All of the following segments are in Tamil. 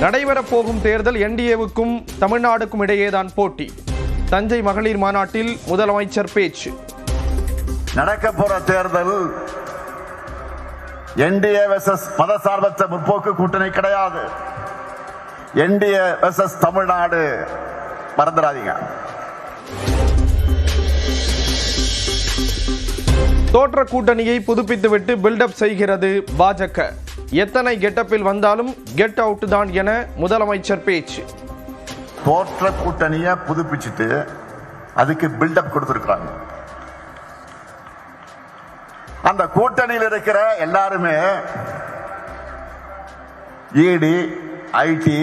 நடைபெறப் போகும் தேர்தல் என்டிஏவுக்கும் தமிழ்நாடுக்கும் இடையேதான் போட்டி. தஞ்சை மகளிர் மாநாட்டில் முதலமைச்சர் பேச்சு. நடக்க போற தேர்தல் என்டிஏ வெர்சஸ் மதசார்பற்ற முற்போக்கு கூட்டணி கிடையாது. என்டிஏ வெர்சஸ் தமிழ்நாடு, மறந்துடாதீங்க. தோற்ற கூட்டணியை புதுப்பித்துவிட்டு பில்டப் செய்கிறது பாஜக. எத்தனை கெட்டப்பில் வந்தாலும் கெட் அவுட் தான் என முதலமைச்சர் பேச்சு. தோற்ற கூட்டணியை புதுப்பிச்சுட்டு அதுக்கு பில்டப் கொடுத்திருக்காங்க. அந்த கூட்டணியில் இருக்கிற எல்லாருமே இடி, ஐடி,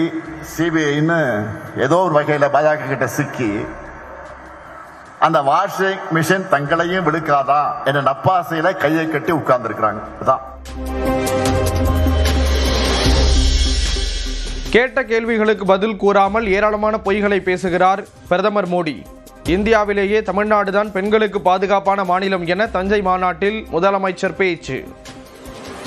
சிபிஐன்னு ஏதோ ஒரு வகையில் பாஜக கிட்ட சிக்கி அந்த வாஷிங் மிஷின் தங்களையும் விழுக்காதா என்ற நப்பாசையில கையை கட்டி உட்கார்ந்து இருக்கிறாங்க. கேட்ட கேள்விகளுக்கு பதில் கூறாமல் ஏராளமான பொய்களை பேசுகிறார் பிரதமர் மோடி. இந்தியாவிலேயே தமிழ்நாடுதான் பெண்களுக்கு பாதுகாப்பான மாநிலம் என தஞ்சை மாநாட்டில் முதலமைச்சர் பேச்சு.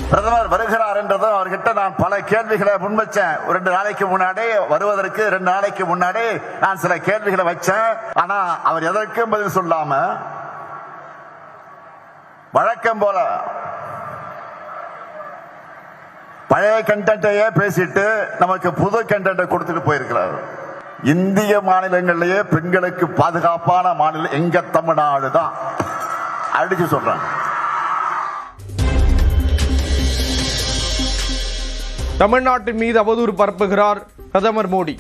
பிரதமர் வருகிறார் என்றதும் அவர்கிட்ட நான் பல கேள்விகளை முன்வச்சேன். 2 நாளைக்கு முன்னாடி வருவதற்கு 2 நாளைக்கு முன்னாடி நான் சில கேள்விகளை வச்சேன். ஆனா அவர் எதற்கும் பதில் சொல்லாம வழக்கம் போல பழைய கண்டென்ட்டையே பேசிட்டு நமக்கு புது கண்டென்ட்டை கொடுத்துட்டு போயிருக்கிறார். இந்திய மாநிலங்களிலேயே பெண்களுக்கு பாதுகாப்பான மாநிலம் எங்க தமிழ்நாடு தான் அடிச்சு சொல்றேன். தமிழ்நாட்டின் மீது அவதூறு பரப்புகிறார் பிரதமர் மோடி.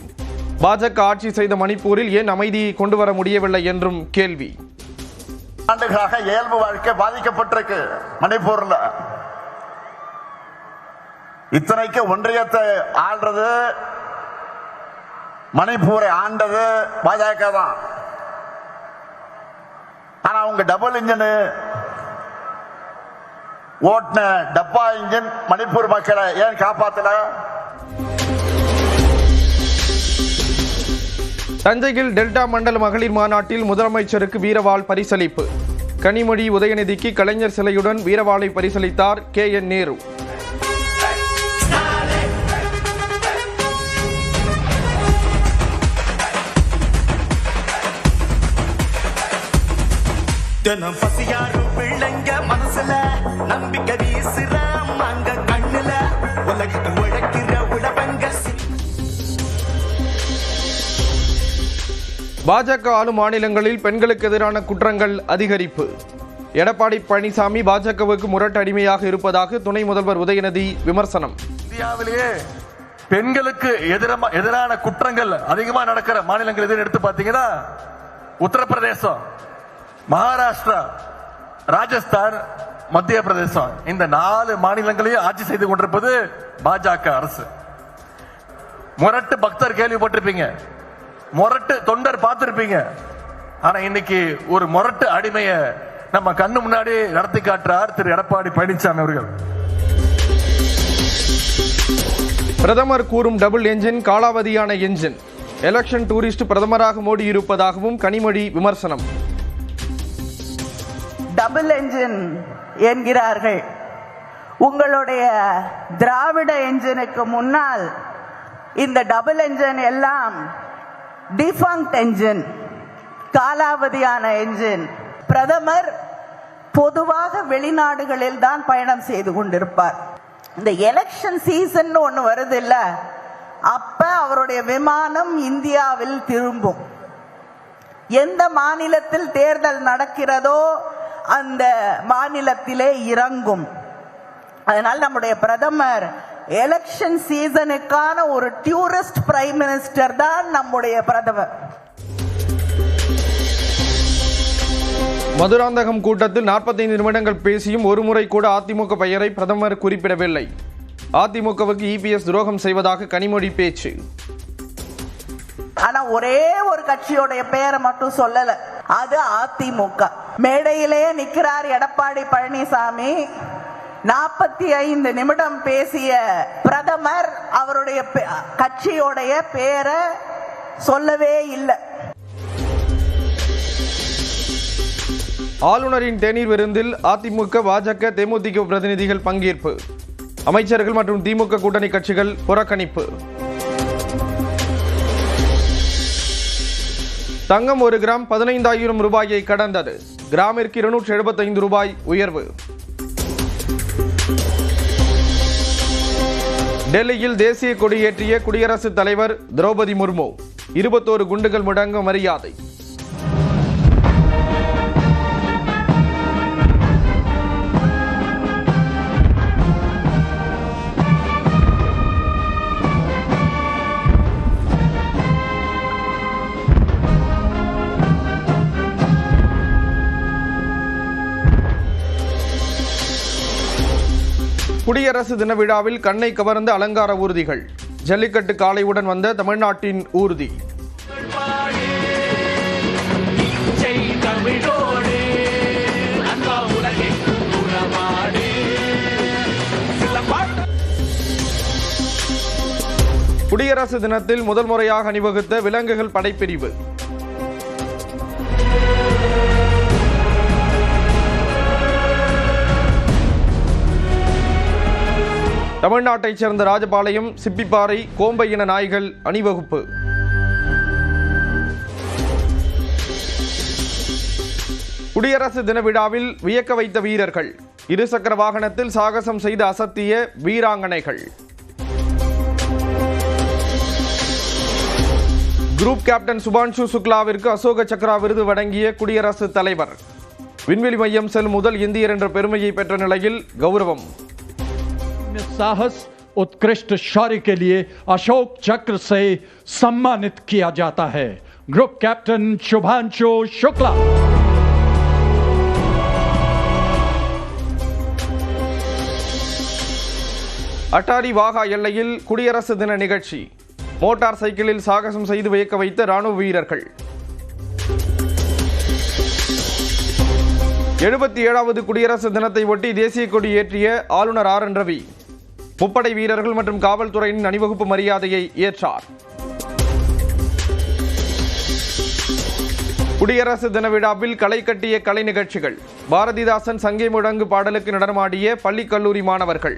பாஜக ஆட்சி செய்த மணிப்பூரில் ஏன் அமைதியை கொண்டு வர முடியவில்லை என்றும் கேள்வி. ஆண்டுகளாக இயல்பு வாழ்க்கை பாதிக்கப்பட்டிருக்கு மணிப்பூர்ல. இத்தனைக்கு ஒன்றியத்தை ஆள்றது, மணிப்பூரை ஆண்டது பாஜக தான். ஆனா அவங்க டபுள் இன்ஜின் ஓட்டுன டப்பா இன்ஜின் மணிப்பூர் மக்களை ஏன் காப்பாத்தல? தஞ்சையில் டெல்டா மண்டல மகளிர் மாநாட்டில் முதலமைச்சருக்கு வீரவாள் பரிசளிப்பு. கனிமொழி, உதயநிதிக்கு கலைஞர் சிலையுடன் வீரவாளை பரிசளித்தார் KN நேரு. பாஜக ஆளும் மாநிலங்களில் பெண்களுக்கு எதிரான குற்றங்கள் அதிகரிப்பு. எடப்பாடி பழனிசாமி பாஜகவுக்கு முரட்டு அடிமையாக இருப்பதாக துணை முதல்வர் உதயநிதி விமர்சனம். இந்தியாவிலேயே பெண்களுக்கு எதிரான குற்றங்கள் அதிகமா நடக்கிற மாநிலங்கள் எதுன்னு எடுத்து பார்த்தீங்கன்னா உத்தரப்பிரதேசம், மகாராஷ்டிரா, ராஜஸ்தான், மத்திய பிரதேசம். இந்த 4 மாநிலங்களையும் ஆட்சி செய்து கொண்டிருப்பது பாஜக அரசு. முரட்டு பக்தர் கேள்விப்பட்டிருப்பீங்க, முரட்டு தொண்டர் பார்த்திருப்பீங்க. ஆனா இன்னைக்கு ஒரு முரட்டு அடிமைய நம்ம கண்ணு முன்னாடி நடத்தி காட்டுறார் திரு எடப்பாடி பழனிசாமி அவர்கள். பிரதமர் கூறும் டபுள் என்ஜின் காலாவதியான என்ஜின். எலெக்ஷன் டூரிஸ்ட் பிரதமராக மோடி இருப்பதாகவும் கனிமொழி விமர்சனம். டபுள் என்ஜின் என்கிறார்கள். உங்களுடைய திராவிட என்ஜினுக்கு முன்னால் இந்த டபுள் என்ஜின் எல்லாம் டிஃபங்க்ட் என்ஜின், காலாவதியான என்ஜின். பிரதமர் பொதுவாக வெளிநாடுகளில் தான் பயணம் செய்து கொண்டிருப்பார். இந்த எலெக்ஷன் சீசன் ஒன்று வருது இல்ல, அப்ப அவருடைய விமானம் இந்தியாவில் திரும்பும். எந்த மாநிலத்தில் தேர்தல் நடக்கிறதோ அந்த மாநிலத்திலே இறங்கும். அதனால் நம்முடைய பிரதமர் எலெக்ஷன் சீசனுக்கான ஒரு டூரிஸ்ட் பிரைம் மினிஸ்டர் தான் நம்முடைய பிரதமர். மதுராந்தகம் கூட்டத்தில் 45 நிமிடங்கள் பேசியும் ஒருமுறை கூட அதிமுக பெயரை பிரதமர் குறிப்பிடவில்லை. அதிமுகவுக்கு EPS துரோகம் செய்வதாக கனிமொழி பேச்சு. ஆனா ஒரே ஒரு கட்சியோடைய பெயரை மட்டும் சொல்லல, அது அதிமுக. மேடையிலேயே நிற்கிறார் எடப்பாடி பழனிசாமி. 45 நிமிடம் பேசிய பிரதமர் அவருடைய கட்சியோடைய பெயரை சொல்லவே இல்லை. ஆளுநரின் தேநீர் விருந்தில் அதிமுக, பாஜக, தேமுதிக பிரதிநிதிகள் பங்கேற்பு. அமைச்சர்கள் மற்றும் திமுக கூட்டணி கட்சிகள் புறக்கணிப்பு. தங்கம் 1 கிராம் 15,000 ரூபாயை கடந்தது. கிராமிற்கு 275 ரூபாய் உயர்வு. டெல்லியில் தேசிய கொடியேற்றிய குடியரசுத் தலைவர் திரௌபதி முர்மு. 21 குண்டுகள் முழங்க மரியாதை. குடியரசு தின விழாவில் கண்ணை கவர்ந்த அலங்கார ஊர்திகள். ஜல்லிக்கட்டு காளையுடன் வந்த தமிழ்நாட்டின் ஊர்தி. குடியரசு தினத்தில் முதல் முறையாக அணிவகுத்த விலங்குகள் படைப்பிரிவு. தமிழ்நாட்டைச் சேர்ந்த ராஜபாளையம், சிப்பிப்பாறை, கோம்பை இன நாய்கள் அணிவகுப்பு. குடியரசு தின விழாவில் வியக்க வைத்த வீரர்கள். இருசக்கர வாகனத்தில் சாகசம் செய்து அசத்திய வீராங்கனைகள். குரூப் கேப்டன் சுபான்ஷு சுக்லாவிற்கு அசோக சக்ரா விருது வழங்கிய குடியரசுத் தலைவர். விண்வெளி மையம் செல்லும் முதல் இந்தியர் என்ற பெருமையை பெற்ற நிலையில் கௌரவம். साहस उत्कृष्ट शौर्य के लिए अशोक चक्र से सम्मानित किया जाता है ग्रुप कैप्टन शुभांशु शुक्ला. அட்டாரி வாகா எல்லையில் குடியரசு தின நிகழ்ச்சி. மோட்டார் சைக்கிளில் சாகசம் செய்து வியக்க வைத்த ராணுவ வீரர்கள். 77வது குடியரசு தினத்தை ஒட்டி தேசிய கொடி ஏற்றிய ஆளுநர் RN ரவி. முப்படை வீரர்கள் மற்றும் காவல்துறையின் அணிவகுப்பு மரியாதையை ஏற்றார். குடியரசு தின விழாவில் களை கட்டிய கலை நிகழ்ச்சிகள். பாரதிதாசன் சங்கே முழங்கு பாடலுக்கு நடனமாடிய பள்ளி கல்லூரி மாணவர்கள்.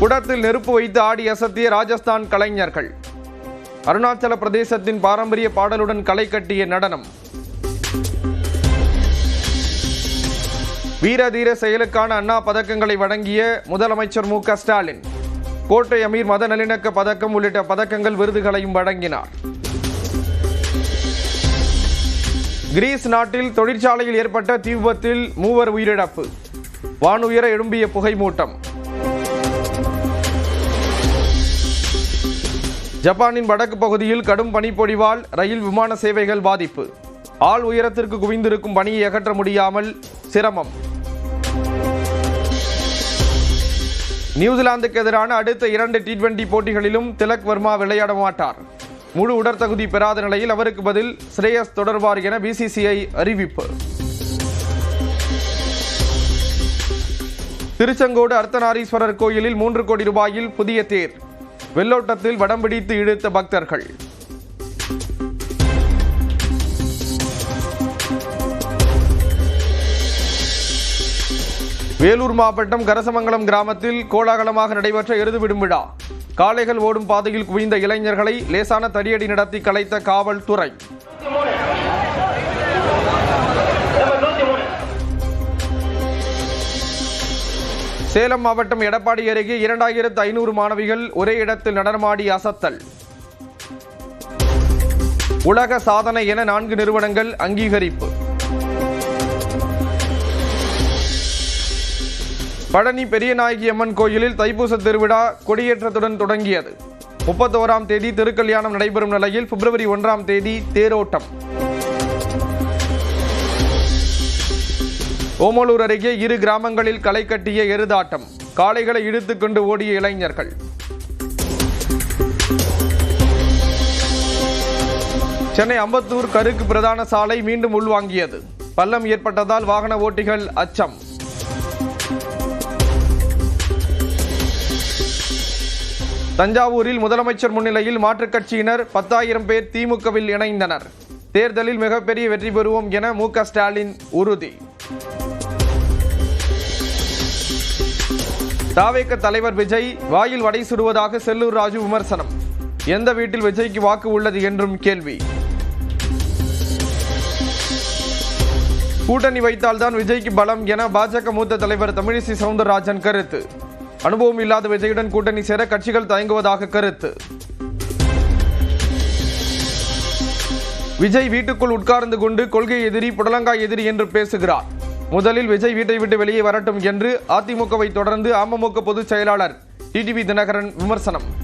குடத்தில் நெருப்பு வைத்து ஆடி அசத்திய ராஜஸ்தான் கலைஞர்கள். அருணாச்சல பிரதேசத்தின் பாரம்பரிய பாடலுடன் களை கட்டிய நடனம். வீர தீர செயலுக்கான அண்ணா பதக்கங்களை வழங்கிய முதலமைச்சர் மு க ஸ்டாலின். கோட்டை அமீர் மத நல்லிணக்க பதக்கம் உள்ளிட்ட பதக்கங்கள் விருதுகளையும் வழங்கினார். கிரீஸ் நாட்டில் தொழிற்சாலையில் ஏற்பட்ட தீ விபத்தில் 3 உயிரிழப்பு. வானுயர எழும்பிய புகை மூட்டம். ஜப்பானின் வடக்கு பகுதியில் கடும் பனிப்பொழிவால் ரயில் விமான சேவைகள் பாதிப்பு. ஆள் உயரத்திற்கு குவிந்திருக்கும் பனியை அகற்ற முடியாமல் சிரமம். நியூசிலாந்துக்கு எதிரான அடுத்த 2 T20 போட்டிகளிலும் திலக் வர்மா விளையாட மாட்டார். முழு உடற்தகுதி பெறாத நிலையில் அவருக்கு பதில் ஸ்ரேயஸ் தொடர்வார் என BCCI அறிவிப்பு. திருச்செங்கோடு அர்த்தநாரீஸ்வரர் கோயிலில் 3 கோடி ரூபாயில் புதிய தேர். வெள்ளோட்டத்தில் வடம் பிடித்து இழுத்த பக்தர்கள். வேலூர் மாவட்டம் கரசமங்கலம் கிராமத்தில் கோலாகலமாக நடைபெற்ற எருதுவிடும் விழா. காளைகள் ஓடும் பாதையில் குவிந்த இளைஞர்களை லேசான தடியடி நடத்தி கலைத்த காவல்துறை. சேலம் மாவட்டம் எடப்பாடி அருகே 2500 மாணவிகள் ஒரே இடத்தில் நடனமாடி அசத்தல். உலக சாதனை என 4 நிறுவனங்கள் அங்கீகரிப்பு. பழனி பெரியநாயகி அம்மன் கோயிலில் தைப்பூச திருவிழா கொடியேற்றத்துடன் தொடங்கியது. 31ஆம் தேதி திருக்கல்யாணம் நடைபெறும் நிலையில் பிப்ரவரி 1ஆம் தேதி தேரோட்டம். ஓமலூர் அருகே 2 கிராமங்களில் களை கட்டிய எருதாட்டம். காளைகளை இழுத்துக் கொண்டு ஓடிய இளைஞர்கள். சென்னை அம்பத்தூர் கருக்கு பிரதான சாலை மீண்டும் உள்வாங்கியது. பள்ளம் ஏற்பட்டதால் வாகன ஓட்டிகள் அச்சம். தஞ்சாவூரில் முதலமைச்சர் முன்னிலையில் மாற்றுக் கட்சியினர் 10,000 பேர் திமுகவில் இணைந்தனர். தேர்தலில் மிகப்பெரிய வெற்றி பெறுவோம் என மு க ஸ்டாலின் உறுதி. தாவேக தலைவர் விஜய் வாயில் வடை சுடுவதாக செல்லூர் ராஜு விமர்சனம். எந்த வீட்டில் விஜய்க்கு வாக்கு உள்ளது என்றும் கேள்வி. கூட்டணி வைத்தால்தான் விஜய்க்கு பலம் என பாஜக மூத்த தலைவர் தமிழிசை சவுந்தரராஜன் கருத்து. அனுபவம் இல்லாத விஜயுடன் கூட்டணி சேர கட்சிகள் தயங்குவதாக கருத்து. விஜய் வீட்டுக்குள் உட்கார்ந்து கொண்டு கொள்கை எதிரி புடலங்காய் எதிரி என்று பேசுகிறார். முதலில் விஜய் வீட்டை விட்டு வெளியே வரட்டும் என்று அதிமுகவை தொடர்ந்து அமமுக பொதுச் செயலாளர் டிடிவி தினகரன் விமர்சனம்.